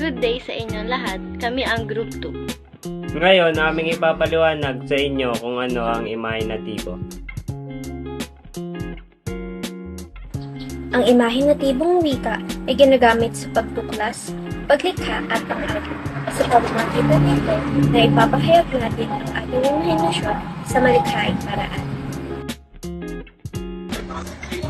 Good day sa inyong lahat. Kami ang Group 2. Ngayon, aming ipapaliwanag sa inyo kung ano ang imahinatibo. Ang imahinatibong wika ay ginagamit sa pagtuklas, paglikha at panghalik sa pamamagitan nito na ipapahayag natin ang ating imahinasyon sa malikhaing paraan.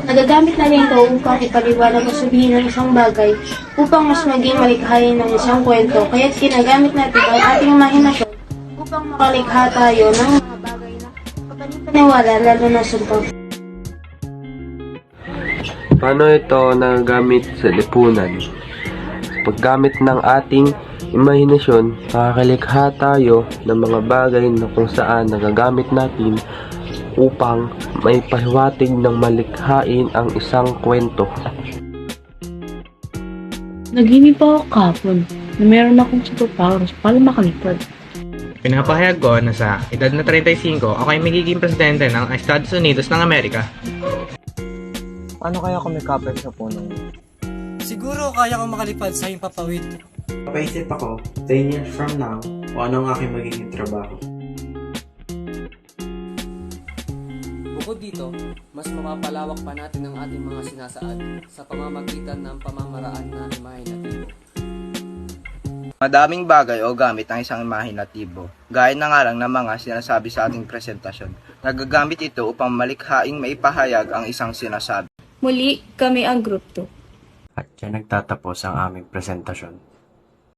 Nagagamit natin ito upang ipaliwanag o sabihin ng isang bagay upang mas maging malikhain ng isang kwento, kaya't ginagamit natin ang ating imahinasyon upang makalikha tayo ng mga bagay na kapanipaniwala lalo na sumpang. Paano ito nagagamit sa lipunan? Paggamit ng ating imahinasyon, makakalikha tayo ng mga bagay na kung saan nagagamit natin upang may pahiwatig ng malikhain ang isang kwento. Naginip ako kahapon na meron akong superpowers para makalipad. Pinapahayag ko na sa edad na 35, ako ay magiging presidente ng Estados Unidos ng Amerika. Paano kaya kung may kapit sa puno? Siguro kaya kong makalipad sa himpapawid. Papaisip ako, 10 years from now, kung ano ang aking magiging trabaho. Bukod dito, mas mapapalawak pa natin ang ating mga sinasaad sa pamamagitan ng pamamaraan na imahinatibo. Madaming bagay o gamit ang isang imahinatibo, gaya na nga lang ng mga sinasabi sa ating presentasyon. Nagagamit ito upang malikhaing maipahayag ang isang sinasabi. Muli, kami ang Group 2. At yan nagtatapos ang aming presentasyon.